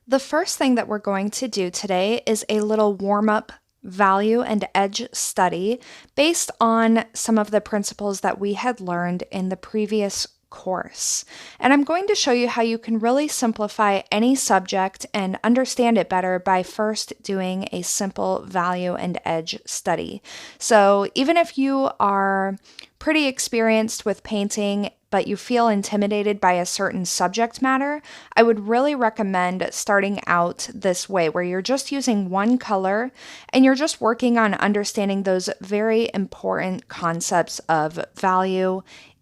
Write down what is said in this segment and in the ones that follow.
The first thing that we're going to do today is a little warm-up value and edge study based on some of the principles that we had learned in the previous course. And I'm going to show you how you can really simplify any subject and understand it better by first doing a simple value and edge study. So even if you are pretty experienced with painting, but you feel intimidated by a certain subject matter, I would really recommend starting out this way, where you're just using one color and you're just working on understanding those very important concepts of value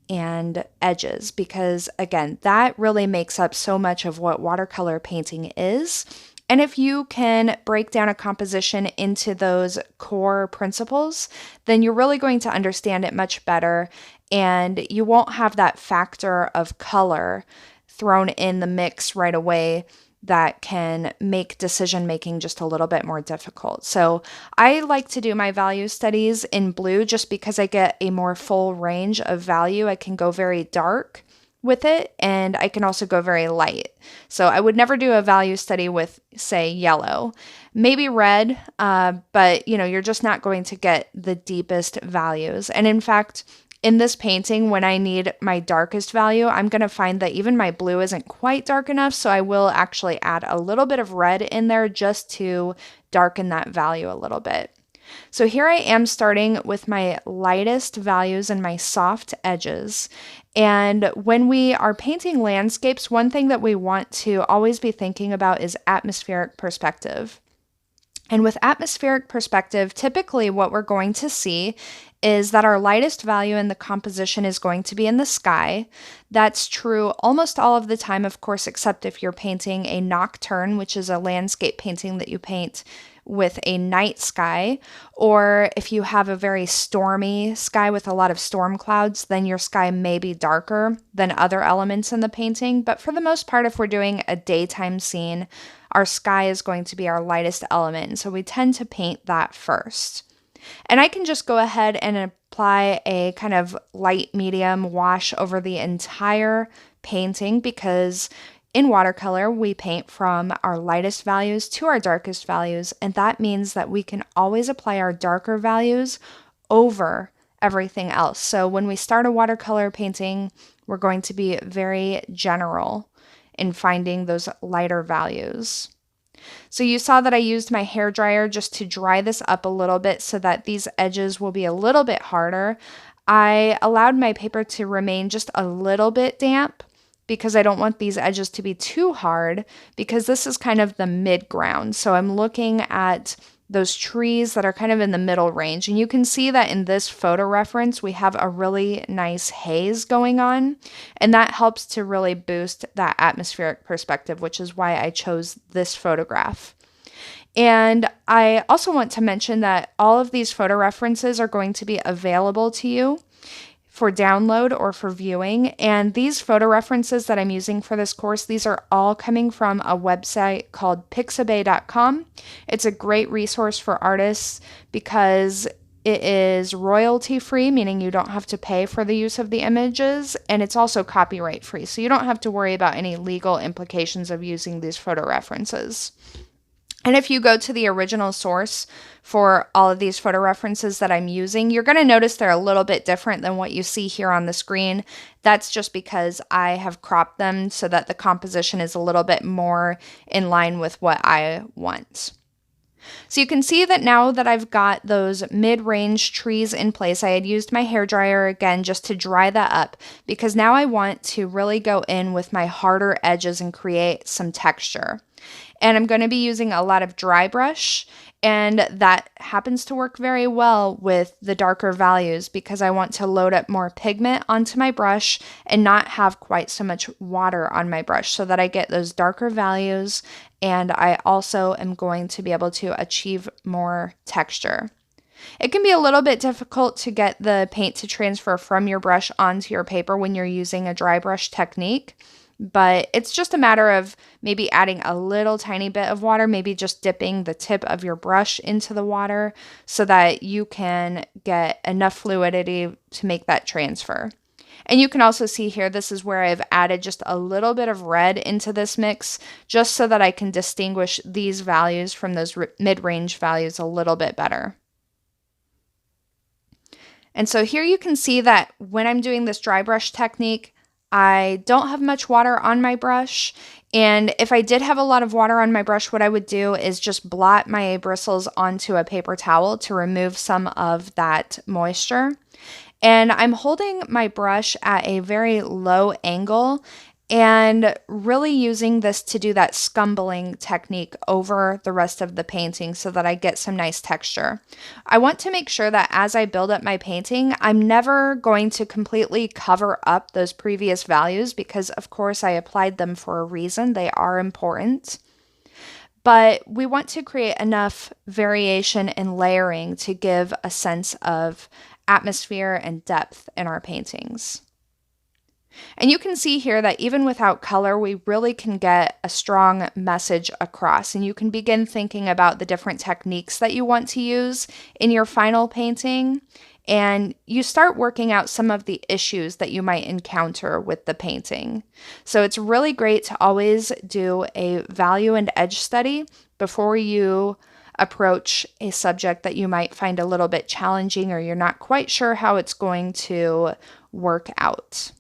and edges, because again, that really makes up so much of what watercolor painting is. And if you can break down a composition into those core principles, then you're really going to understand it much better, and you won't have that factor of color thrown in the mix right away that can make decision making just a little bit more difficult. So I like to do my value studies in blue just because I get a more full range of value. I can go very dark with it, and I can also go very light. So I would never do a value study with, say, yellow, maybe red, but you're just not going to get the deepest values. And in fact, in this painting, when I need my darkest value, I'm going to find that even my blue isn't quite dark enough, so I will actually add a little bit of red in there just to darken that value a little bit. So here I am starting with my lightest values and my soft edges. And when we are painting landscapes, one thing that we want to always be thinking about is atmospheric perspective. And with atmospheric perspective, typically what we're going to see is that our lightest value in the composition is going to be in the sky. That's true almost all of the time, of course, except if you're painting a nocturne, which is a landscape painting that you paint with a night sky, or if you have a very stormy sky with a lot of storm clouds, then your sky may be darker than other elements in the painting. But for the most part, if we're doing a daytime scene, our sky is going to be our lightest element. And so we tend to paint that first. And I can just go ahead and apply a kind of light medium wash over the entire painting, because in watercolor, we paint from our lightest values to our darkest values, and that means that we can always apply our darker values over everything else. So when we start a watercolor painting, we're going to be very general in finding those lighter values. So you saw that I used my hair dryer just to dry this up a little bit so that these edges will be a little bit harder. I allowed my paper to remain just a little bit damp because I don't want these edges to be too hard, because this is kind of the mid ground. So I'm looking at those trees that are kind of in the middle range. And you can see that in this photo reference, we have a really nice haze going on. And that helps to really boost that atmospheric perspective, which is why I chose this photograph. And I also want to mention that all of these photo references are going to be available to you for download or for viewing. And these photo references that I'm using for this course, these are all coming from a website called pixabay.com. It's a great resource for artists because it is royalty free, meaning you don't have to pay for the use of the images, and it's also copyright free. So you don't have to worry about any legal implications of using these photo references. And if you go to the original source for all of these photo references that I'm using, you're going to notice they're a little bit different than what you see here on the screen. That's just because I have cropped them so that the composition is a little bit more in line with what I want. So you can see that now that I've got those mid-range trees in place, I had used my hairdryer again just to dry that up, because now I want to really go in with my harder edges and create some texture. And I'm going to be using a lot of dry brush, and that happens to work very well with the darker values because I want to load up more pigment onto my brush and not have quite so much water on my brush, so that I get those darker values, and I also am going to be able to achieve more texture. It can be a little bit difficult to get the paint to transfer from your brush onto your paper when you're using a dry brush technique. But it's just a matter of maybe adding a little tiny bit of water, maybe just dipping the tip of your brush into the water so that you can get enough fluidity to make that transfer. And you can also see here, this is where I've added just a little bit of red into this mix, just so that I can distinguish these values from those mid-range values a little bit better. And so here you can see that when I'm doing this dry brush technique, I don't have much water on my brush. And if I did have a lot of water on my brush, what I would do is just blot my bristles onto a paper towel to remove some of that moisture. And I'm holding my brush at a very low angle and really using this to do that scumbling technique over the rest of the painting so that I get some nice texture. I want to make sure that as I build up my painting, I'm never going to completely cover up those previous values because, of course, I applied them for a reason. They are important. But we want to create enough variation and layering to give a sense of atmosphere and depth in our paintings. And you can see here that even without color, we really can get a strong message across. And you can begin thinking about the different techniques that you want to use in your final painting. And you start working out some of the issues that you might encounter with the painting. So it's really great to always do a value and edge study before you approach a subject that you might find a little bit challenging or you're not quite sure how it's going to work out.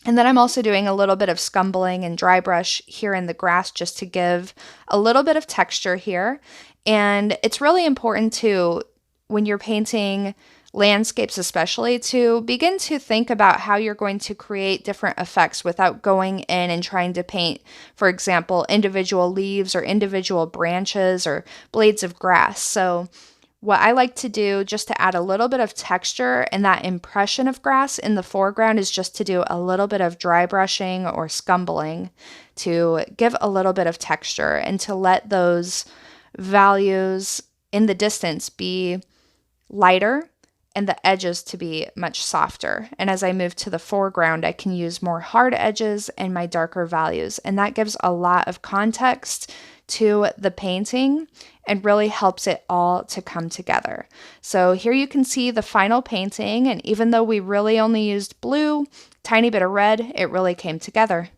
And then I'm also doing a little bit of scumbling and dry brush here in the grass just to give a little bit of texture here. And it's really important to, when you're painting landscapes especially, to begin to think about how you're going to create different effects without going in and trying to paint, for example, individual leaves or individual branches or blades of grass. So what I like to do just to add a little bit of texture and that impression of grass in the foreground is just to do a little bit of dry brushing or scumbling to give a little bit of texture and to let those values in the distance be lighter and the edges to be much softer. And as I move to the foreground, I can use more hard edges and my darker values. And that gives a lot of context to the painting and really helps it all to come together. So here you can see the final painting, and even though we really only used blue, tiny bit of red, it really came together.